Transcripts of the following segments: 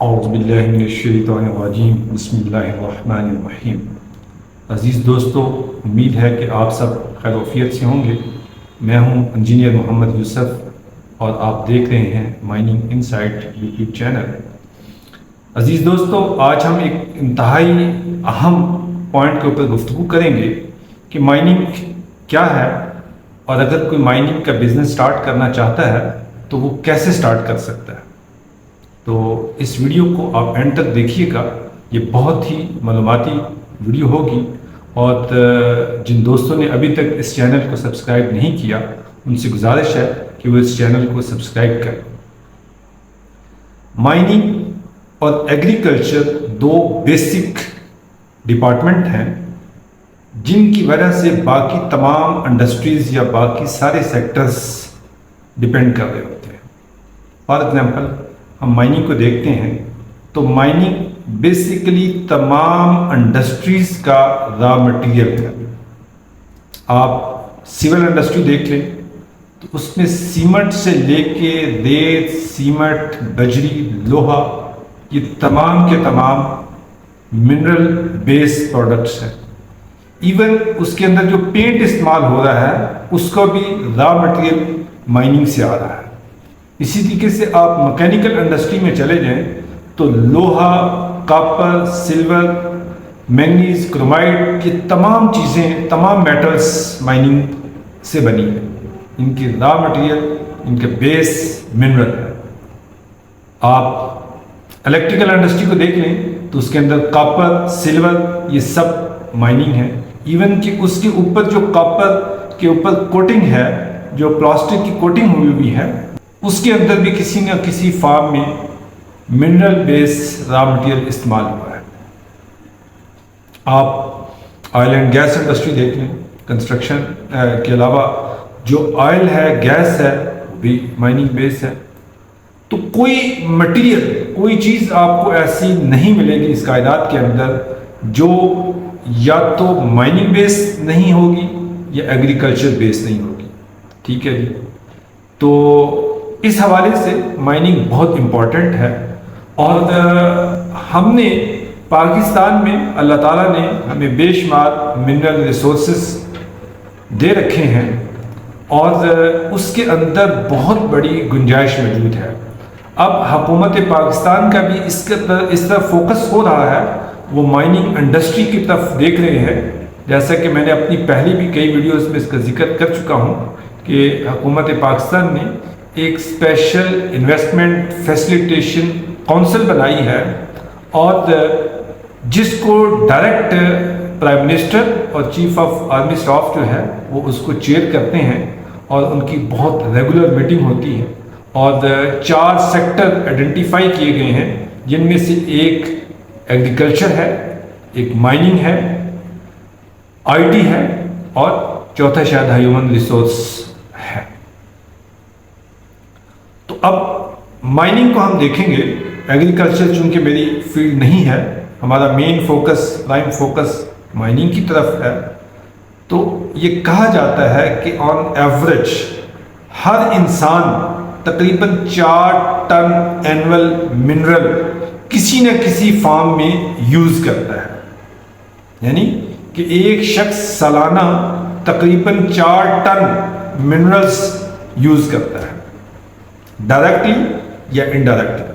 اعوذ باللہ من الشیطان الرجیم بسم اللہ الرحمن الرحیم۔ عزیز دوستو، امید ہے کہ آپ سب خیر وفیت سے ہوں گے۔ میں ہوں انجینئر محمد یوسف اور آپ دیکھ رہے ہیں مائننگ انسائٹ یوٹیوب چینل۔ عزیز دوستو، آج ہم ایک انتہائی اہم پوائنٹ کے اوپر گفتگو کریں گے کہ مائننگ کیا ہے، اور اگر کوئی مائننگ کا بزنس سٹارٹ کرنا چاہتا ہے تو وہ کیسے سٹارٹ کر سکتا ہے۔ تو اس ویڈیو کو آپ اینڈ تک دیکھیے گا، یہ بہت ہی معلوماتی ویڈیو ہوگی، اور جن دوستوں نے ابھی تک اس چینل کو سبسکرائب نہیں کیا ان سے گزارش ہے کہ وہ اس چینل کو سبسکرائب کریں۔ مائننگ اور ایگریکلچر دو بیسک ڈپارٹمنٹ ہیں جن کی وجہ سے باقی تمام انڈسٹریز یا باقی سارے سیکٹرز ڈپینڈ کر رہے ہوتے ہیں۔ فار ایگزامپل ہم مائننگ کو دیکھتے ہیں تو مائننگ بیسیکلی تمام انڈسٹریز کا را مٹیریل ہے۔ آپ سول انڈسٹری دیکھ لیں تو اس میں سیمنٹ سے لے کے ریت، سیمنٹ، بجری، لوہا، یہ تمام کے تمام منرل بیس پروڈکٹس ہیں۔ ایون اس کے اندر جو پینٹ استعمال ہو رہا ہے اس کا بھی را مٹیریل مائننگ سے آ رہا ہے۔ اسی طریقے سے آپ مکینیکل انڈسٹری میں چلے جائیں تو لوہا، کاپر، سلور، مینگنیز، کرومائٹ، یہ تمام چیزیں، تمام میٹلز مائننگ سے بنی ہیں۔ ان کی را مٹیریل، ان کے بیس منرل ہے۔ آپ الیکٹریکل انڈسٹری کو دیکھ لیں تو اس کے اندر کاپر، سلور، یہ سب مائننگ ہے۔ ایون کہ اس کے اوپر جو کاپر کے اوپر کوٹنگ ہے، جو پلاسٹک کی کوٹنگ ہوئی ہے، اس کے اندر بھی کسی نہ کسی فارم میں منرل بیس را مٹیریل استعمال ہوا ہے۔ آپ آئل اینڈ گیس انڈسٹری دیکھ لیں، کنسٹرکشن کے علاوہ جو آئل ہے، گیس ہے، وہ بھی مائننگ بیس ہے۔ تو کوئی مٹیریل، کوئی چیز آپ کو ایسی نہیں ملے گی اس کائنات کے اندر جو یا تو مائننگ بیس نہیں ہوگی یا ایگریکلچر بیس نہیں ہوگی۔ ٹھیک ہے جی، تو اس حوالے سے مائننگ بہت امپورٹنٹ ہے، اور ہم نے پاکستان میں اللہ تعالیٰ نے ہمیں بے شمار منرل ریسورسز دے رکھے ہیں، اور اس کے اندر بہت بڑی گنجائش موجود ہے۔ اب حکومت پاکستان کا بھی اس طرف فوکس ہو رہا ہے، وہ مائننگ انڈسٹری کی طرف دیکھ رہے ہیں۔ جیسا کہ میں نے اپنی پہلی بھی کئی ویڈیوز میں اس کا ذکر کر چکا ہوں کہ حکومت پاکستان نے ایک اسپیشل انویسٹمنٹ فیسیلیٹیشن کونسل بنائی ہے، اور جس کو ڈائریکٹ پرائم منسٹر اور چیف آف آرمی اسٹاف جو ہے وہ اس کو چیئر کرتے ہیں، اور ان کی بہت ریگولر میٹنگ ہوتی ہے، اور 4 سیکٹر آئیڈینٹیفائی کیے گئے ہیں، جن میں سے ایک ایگریکلچر ہے، ایک مائننگ ہے، آئی ٹی ہے، اور چوتھا شاید ہیومن ریسورس ہے۔ تو اب مائننگ کو ہم دیکھیں گے۔ ایگریکلچر چونکہ میری فیلڈ نہیں ہے، ہمارا main focus, prime focus mining کی طرف ہے، تو یہ کہا جاتا ہے کہ آن ایوریج ہر انسان تقریباً 4 ٹن اینول منرل کسی نہ کسی فارم میں یوز کرتا ہے، یعنی کہ ایک شخص سالانہ تقریباً 4 ٹن منرلز یوز کرتا ہے، ڈائریکٹلی یا انڈائریکٹلی۔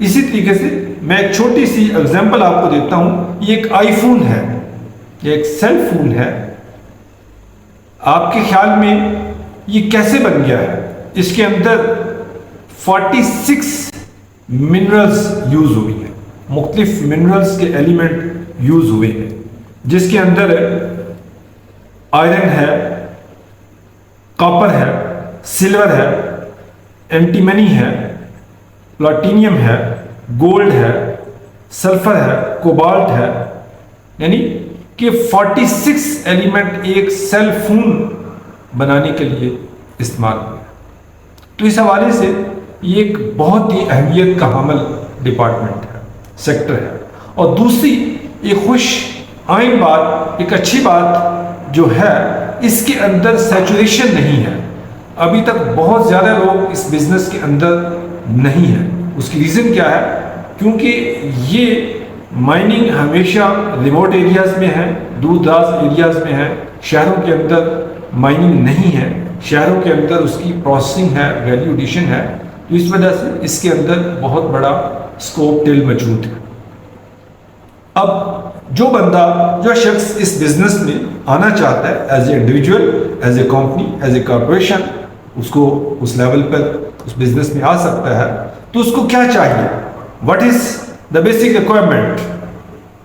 اسی طریقے سے میں ایک چھوٹی سی ایگزامپل آپ کو دیتا ہوں۔ یہ ایک آئی فون ہے، یہ ایک سیل فون ہے۔ آپ کے خیال میں یہ کیسے بن گیا ہے؟ اس کے اندر 46 منرلز یوز ہوئی ہیں، مختلف منرلز کے ایلیمنٹ یوز ہوئے ہیں، جس کے اندر آئرن ہے، کاپر ہے، سلور ہے، اینٹیمنی ہے، پلاٹینیم ہے، گولڈ ہے، سلفر ہے، کوبالٹ ہے، یعنی کہ 46 ایلیمنٹ ایک سیل فون بنانے کے لیے استعمال ہوئے۔ تو اس حوالے سے یہ ایک بہت ہی اہمیت کا حامل ڈپارٹمنٹ ہے، سیکٹر ہے۔ اور دوسری ایک خوش آئند بات، ایک اچھی بات جو ہے، اس کے اندر سیچوریشن نہیں ہے۔ ابھی تک بہت زیادہ لوگ اس بزنس کے اندر نہیں ہیں۔ اس کی ریزن کیا ہے؟ کیونکہ یہ مائننگ ہمیشہ ریموٹ ایریاز میں ہے، دور دراز ایریاز میں ہے، شہروں کے اندر مائننگ نہیں ہے، شہروں کے اندر اس کی پروسیسنگ ہے، ویلیو ایڈیشن ہے، تو اس وجہ سے اس کے اندر بہت بڑا اسکوپ ٹل موجود ہے۔ اب جو بندہ، جو شخص اس بزنس میں آنا چاہتا ہے as a individual, as a company, as a corporation, اس کو اس لیول پر اس بزنس میں آ سکتا ہے، تو اس کو کیا چاہیے؟ What is the basic requirement?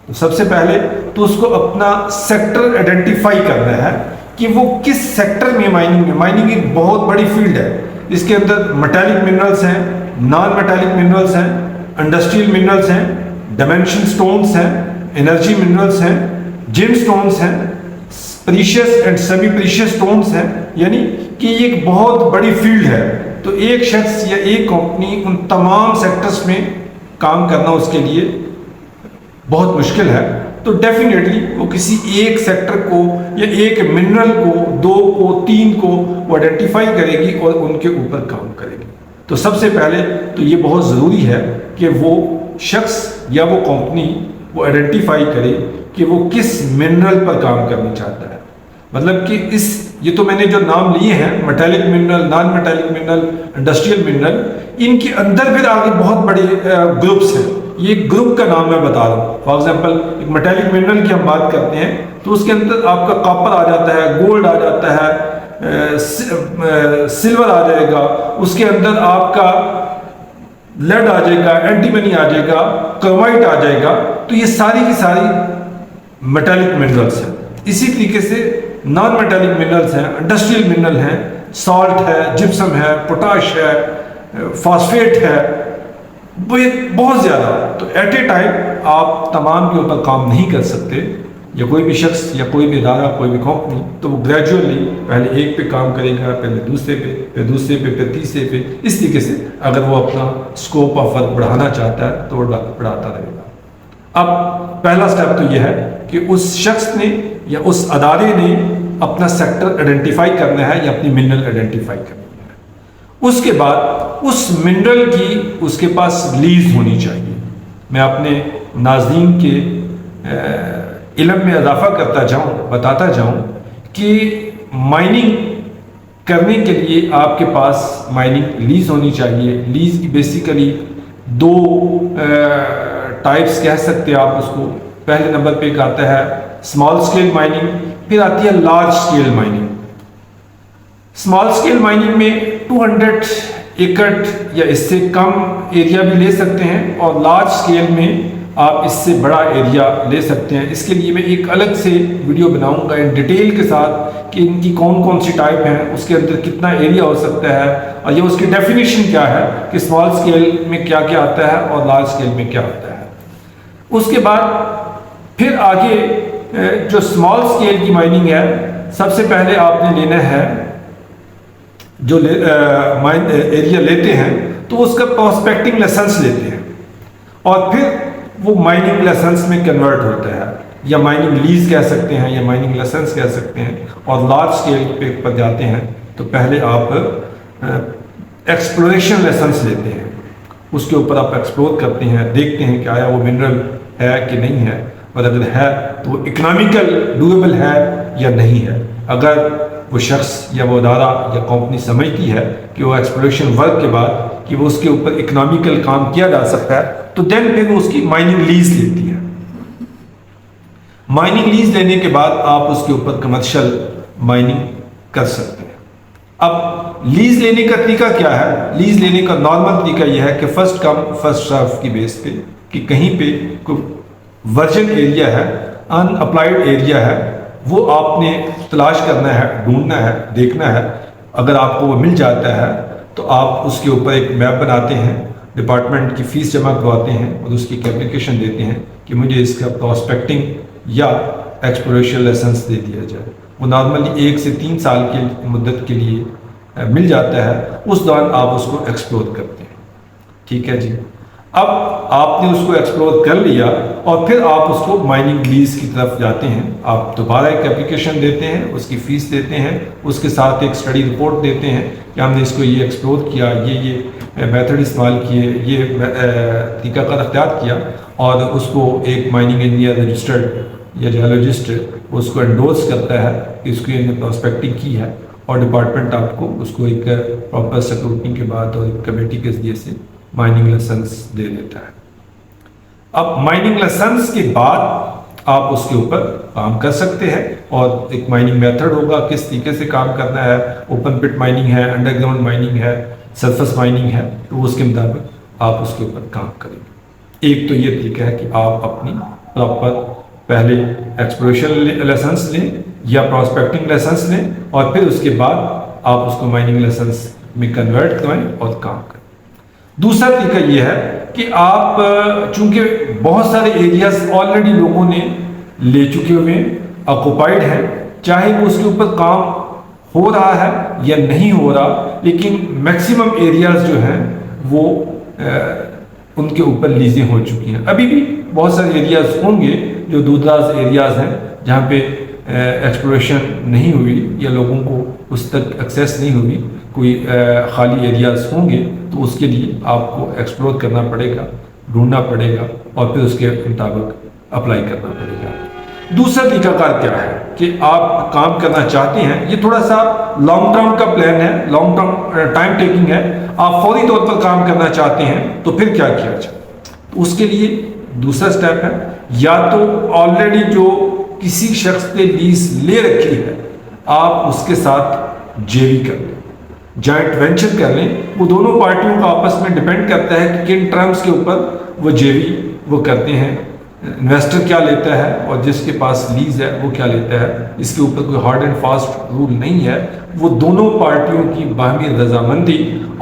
تو سب سے پہلے تو اس کو اپنا سیکٹر آئیڈینٹیفائی کرنا ہے کہ وہ کس سیکٹر میں مائننگ ہے۔ مائننگ ایک بہت بڑی فیلڈ ہے، اس کے اندر میٹالک منرلز ہیں، نان میٹالک منرلز ہیں، انڈسٹریل منرلز ہیں، ڈائمینشن سٹونز ہیں، انرجی منرلز ہیں، جیم سٹونز ہیں، precious and semi precious stones ہیں، یعنی کہ یہ ایک بہت بڑی فیلڈ ہے۔ تو ایک شخص یا ایک کمپنی ان تمام سیکٹرز میں کام کرنا اس کے لیے بہت مشکل ہے، تو ڈیفینیٹلی وہ کسی ایک سیکٹر کو یا ایک منرل کو، دو کو، تین کو وہ آئیڈینٹیفائی کرے گی اور ان کے اوپر کام کرے گی۔ تو سب سے پہلے تو یہ بہت ضروری ہے کہ وہ شخص یا وہ کمپنی وہ آئیڈینٹیفائی کرے کہ وہ کس منرل پر کام کرنا چاہتا ہے۔ مطلب کہ یہ تو میں نے جو نام لیے ہیں، metallic mineral, non metallic mineral, industrial mineral, ان کے اندر پھر آگے بہت بڑے گروپس ہیں۔ یہ ایک گروپ کا نام میں بتا رہا ہوں۔ فار ایگزامپل ایک میٹالک منرل کی ہم بات کرتے ہیں تو اس کے اندر آپ کا کاپر آ جاتا ہے، گولڈ آ جاتا ہے، سلور آ جائے گا، اس کے اندر آپ کا لیڈ آ جائے گا، اینٹی منی آ جائے گا، کرومائٹ آ جائے گا۔ تو یہ ساری کی ساری میٹالک منرلس ہیں۔ اسی طریقے سے نان میٹالک منرلس ہیں، انڈسٹریل منرل ہیں، سالٹ ہے، جپسم ہے، پوٹاش ہے، فاسفیٹ ہے، بہت زیادہ۔ تو ایٹ اے ٹائم آپ تمام کے اوپر کام نہیں کر سکتے، یا کوئی بھی شخص یا کوئی بھی ادارہ، کوئی بھی کمپنی، تو وہ گریجولی پہلے ایک پہ کام کرے گا، پہلے دوسرے پہ، پھر دوسرے پہ، پھر تیسرے پہ، اس طریقے سے اگر وہ اپنا اسکوپ آف ورک بڑھانا چاہتا ہے تو وہ بڑھاتا رہے گا۔ اب پہلا سٹیپ تو یہ ہے کہ اس شخص نے یا اس ادارے نے اپنا سیکٹر آئیڈینٹیفائی کرنا ہے یا اپنی منرل آئیڈینٹیفائی کرنی ہے۔ اس کے بعد اس منرل کی اس کے پاس لیز ہونی چاہیے۔ میں اپنے ناظرین کے علم میں اضافہ کرتا جاؤں، بتاتا جاؤں کہ مائننگ کرنے کے لیے آپ کے پاس مائننگ لیز ہونی چاہیے۔ لیز کی بیسیکلی دو ٹائپس کہہ سکتے ہیں آپ اس کو۔ پہلے نمبر پہ ایک آتا ہے اسمال اسکیل مائننگ، پھر آتی ہے large scale mining. Small scale mining میں 200 ایکڑ یا اس سے کم ایریا بھی لے سکتے ہیں، اور لارج اسکیل میں آپ اس سے بڑا ایریا لے سکتے ہیں۔ اس کے لیے میں ایک الگ سے ویڈیو بناؤں گا ان ڈیٹیل کے ساتھ کہ ان کی کون کون سی ٹائپ ہیں، اس کے اندر کتنا ایریا ہو سکتا ہے، اور یہ اس کی ڈیفینیشن کیا ہے کہ اسمال اسکیل میں کیا کیا آتا ہے اور لارج اسکیل میں کیا ہوتا ہے۔ اس کے بعد پھر آگے جو اسمال اسکیل کی مائننگ ہے، سب سے پہلے آپ نے لینا ہے جو ایریا لیتے ہیں تو اس کا پراسپیکٹنگ لائسنس لیتے ہیں، اور پھر وہ مائننگ لائسنس میں کنورٹ ہوتا ہے، یا مائننگ لیز کہہ سکتے ہیں یا مائننگ لائسنس کہہ سکتے ہیں۔ اور لارج اسکیل پہ پر جاتے ہیں تو پہلے آپ ایکسپلوریشن لائسنس لیتے ہیں، اس کے اوپر آپ ایکسپلور کرتے ہیں، دیکھتے ہیں کہ آیا وہ منرل ہے کہ نہیں ہے، اور اگر ہے تو وہ اکنامیکل ڈویبل ہے یا نہیں ہے۔ اگر وہ شخص یا وہ ادارہ یا کمپنی سمجھتی ہے کہ وہ ایکسپلوریشن ورک کے بعد کہ وہ اس کے اوپر اکنامیکل کام کیا جا سکتا ہے، تو دین پھر وہ اس کی مائننگ لیز لیتی ہے۔ مائننگ لیز لینے کے بعد آپ اس کے اوپر کمرشل مائننگ کر سکتے ہیں۔ اب لیز لینے کا طریقہ کیا ہے؟ لیز لینے کا نارمل طریقہ یہ ہے کہ فرسٹ کم فرسٹ سرو کی بیس پہ، کہ کہیں پہ کوئی ورجن ایریا ہے، ان اپلائیڈ ایریا ہے، وہ آپ نے تلاش کرنا ہے، ڈھونڈنا ہے، دیکھنا ہے۔ اگر آپ کو وہ مل جاتا ہے تو آپ اس کے اوپر ایک میپ بناتے ہیں، ڈپارٹمنٹ کی فیس جمع کرواتے ہیں اور اس کی اپلیکیشن دیتے ہیں کہ مجھے اس کا پراسپیکٹنگ یا ایکسپلوریشن لائسنس دے دیا جائے۔ وہ نارملی 1 سے 3 سال کی مدت کے لیے مل جاتا ہے، اس دوران آپ اس کو ایکسپلور کرتے ہیں۔ ٹھیک ہے جی، اب آپ نے اس کو ایکسپلور کر لیا اور پھر آپ اس کو مائننگ لیز کی طرف جاتے ہیں۔ آپ دوبارہ ایک اپلیکیشن دیتے ہیں، اس کی فیس دیتے ہیں، اس کے ساتھ ایک اسٹڈی رپورٹ دیتے ہیں کہ ہم نے اس کو یہ ایکسپلور کیا، یہ میتھڈ استعمال کیے، یہ طریقہ کار اختیار کیا، اور اس کو ایک مائننگ انجینئر رجسٹرڈ یا جیولوجسٹ اس کو انڈورس کرتا ہے کہ اس کی پراسپیکٹنگ کی ہے، اور ڈپارٹمنٹ آپ کو اس کو ایک پراپر سیکورٹی کے بعد اور ایک کمیٹی کے ذریعے سے مائننگ لائسنس دے دیتا ہے۔ اب مائننگ لائسنس کے بعد آپ اس کے اوپر کام کر سکتے ہیں، اور ایک مائننگ میتھڈ ہوگا کس طریقے سے کام کرنا ہے، اوپن پٹ مائننگ ہے، انڈر گراؤنڈ مائننگ ہے، سرفس مائننگ ہے، تو اس کے مطابق آپ اس کے اوپر کام کریں گے۔ ایک تو یہ طریقہ ہے کہ آپ اپنی پراپر پہلے ایکسپلوریشن لائسنس لیں یا پراسپیکٹنگ لائسنس لیں، اور پھر اس کے بعد آپ اس کو مائننگ لائسنس میں کنورٹ کریں اور کام کریں۔ دوسرا طریقہ یہ ہے کہ آپ چونکہ بہت سارے ایریاز آلریڈی لوگوں نے لے چکے ہوئے ہیں، آکوپائڈ ہیں، چاہے وہ اس کے اوپر کام ہو رہا ہے یا نہیں ہو رہا، لیکن میکسیمم ایریاز جو ہیں وہ ان کے اوپر لیزیں ہو چکی ہیں۔ ابھی بھی بہت سارے ایریاز ہوں گے جو دور دراز ایریاز ہیں جہاں پہ ایکسپلوریشن نہیں ہوئی یا لوگوں کو اس تک ایکسیس نہیں ہوئی، کوئی خالی ایریاز ہوں گے، تو اس کے لیے آپ کو ایکسپلور کرنا پڑے گا، ڈھونڈنا پڑے گا، اور پھر اس کے مطابق اپلائی کرنا پڑے گا۔ دوسرا طریقہ کار کیا ہے کہ آپ کام کرنا چاہتے ہیں، یہ تھوڑا سا لانگ ٹرم کا پلان ہے، لانگ ٹرم ٹائم ٹیکنگ ہے، آپ فوری طور پر کام کرنا چاہتے ہیں، تو پھر کیا کیا جائے؟ تو اس کے لیے دوسرا سٹیپ ہے، یا تو آلریڈی جو کسی شخص نے لیز لے رکھی ہے آپ اس کے ساتھ جے وی کر لیں، جوائنٹ وینچر کر لیں۔ وہ دونوں پارٹیوں کا آپس میں ڈیپینڈ کرتا ہے کہ کن ٹرمز کے اوپر وہ جے وی وہ کرتے ہیں، انویسٹر کیا لیتا ہے اور جس کے پاس لیز ہے وہ کیا لیتا ہے، اس کے اوپر کوئی ہارڈ اینڈ فاسٹ رول نہیں ہے۔ وہ دونوں پارٹیوں کی باہمی رضامندی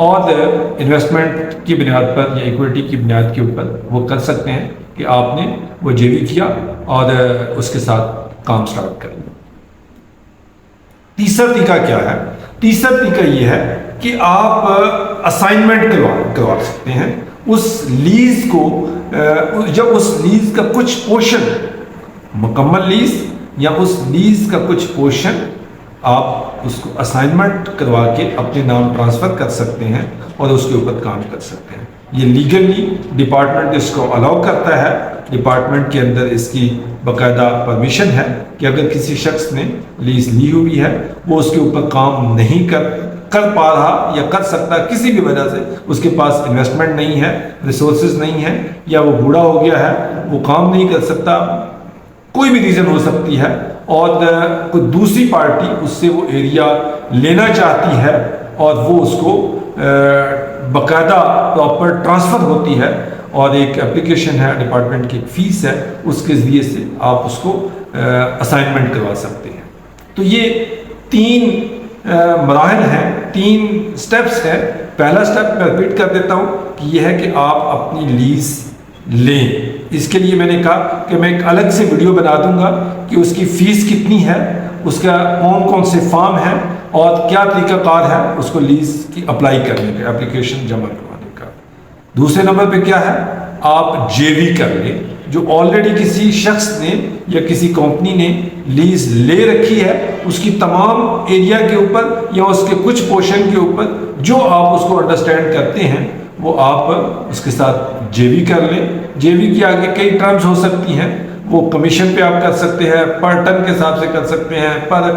اور انویسٹمنٹ کی بنیاد پر یا ایکویٹی کی بنیاد کے اوپر وہ کر سکتے ہیں کہ آپ نے وہ جے وی کیا اور اس کے ساتھ کام سٹارٹ کر لیا۔ تیسرا طریقہ کیا ہے؟ تیسرا طریقہ یہ ہے کہ آپ اسائنمنٹ کروا سکتے ہیں اس لیز کو، جب اس لیز کا کچھ پورشن، مکمل لیز یا اس لیز کا کچھ پورشن آپ اس کو اسائنمنٹ کروا کے اپنے نام ٹرانسفر کر سکتے ہیں اور اس کے اوپر کام کر سکتے ہیں۔ یہ لیگلی ڈپارٹمنٹ اس کو الاؤ کرتا ہے، ڈپارٹمنٹ کے اندر اس کی باقاعدہ پرمیشن ہے کہ اگر کسی شخص نے لیز لی ہوئی ہے، وہ اس کے اوپر کام نہیں کر پا رہا یا کر سکتا کسی بھی وجہ سے، اس کے پاس انویسٹمنٹ نہیں ہے، ریسورسز نہیں ہے، یا وہ بوڑھا ہو گیا ہے، وہ کام نہیں کر سکتا، کوئی بھی ریزن ہو سکتی ہے، اور کوئی دوسری پارٹی اس سے وہ ایریا لینا چاہتی ہے اور وہ اس کو باقاعدہ پراپر ٹرانسفر ہوتی ہے، اور ایک اپلیکیشن ہے، ڈپارٹمنٹ کی فیس ہے، اس کے ذریعے سے آپ اس کو اسائنمنٹ کروا سکتے ہیں۔ تو یہ تین مراحل ہیں، تین سٹیپس ہیں۔ پہلا سٹیپ میں ریپیٹ کر دیتا ہوں کہ یہ ہے کہ آپ اپنی لیز لیں۔ اس کے لیے میں نے کہا کہ میں ایک الگ سے ویڈیو بنا دوں گا کہ اس کی فیس کتنی ہے، اس کا کون کون سے فارم ہیں اور کیا طریقہ کار ہے اس کو لیز کی اپلائی کرنے کا، اپلیکیشن جمع کروانے کا۔ دوسرے نمبر پہ کیا ہے، آپ جے وی کر لیں۔ جو آلریڈی کسی شخص نے یا کسی کمپنی نے لیز لے رکھی ہے، اس کی تمام ایریا کے اوپر یا اس کے کچھ پورشن کے اوپر جو آپ اس کو انڈرسٹینڈ کرتے ہیں، وہ آپ اس کے ساتھ جے وی کر لیں۔ جے وی کی آگے کئی ٹرمز ہو سکتی ہیں، وہ کمیشن پہ آپ کر سکتے ہیں، پر ٹن کے حساب سے کر سکتے ہیں، پر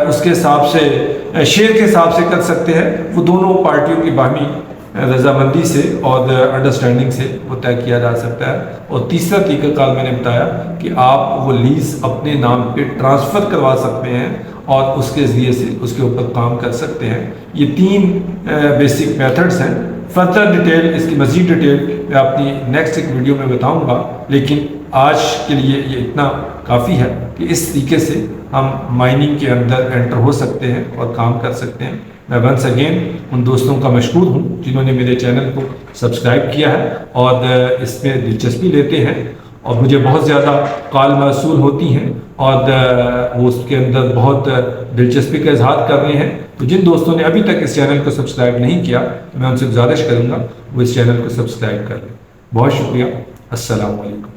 اس کے حساب سے شیئر کے حساب سے کر سکتے ہیں۔ وہ دونوں پارٹیوں کی باہمی رضامندی سے اور انڈرسٹینڈنگ سے وہ طے کیا جا سکتا ہے۔ اور تیسرا طریقہ کار میں نے بتایا کہ آپ وہ لیز اپنے نام پہ ٹرانسفر کروا سکتے ہیں اور اس کے ذریعے سے اس کے اوپر کام کر سکتے ہیں۔ یہ تین بیسک میتھڈز ہیں۔ فردر ڈیٹیل، اس کی مزید ڈیٹیل میں اپنی نیکسٹ ایک ویڈیو میں بتاؤں گا، لیکن آج کے لیے یہ اتنا کافی ہے کہ اس طریقے سے ہم مائننگ کے اندر انٹر ہو سکتے ہیں اور کام کر سکتے ہیں۔ میں ونس اگین ان دوستوں کا مشکور ہوں جنہوں نے میرے چینل کو سبسکرائب کیا ہے اور اس میں دلچسپی لیتے ہیں، اور مجھے بہت زیادہ کال موصول ہوتی ہیں اور وہ اس کے اندر بہت دلچسپی کا اظہار کر رہے ہیں۔ تو جن دوستوں نے ابھی تک اس چینل کو سبسکرائب نہیں کیا، تو میں ان سے گزارش کروں گا وہ اس چینل کو سبسکرائب کر لیں۔ بہت شکریہ، السلام علیکم۔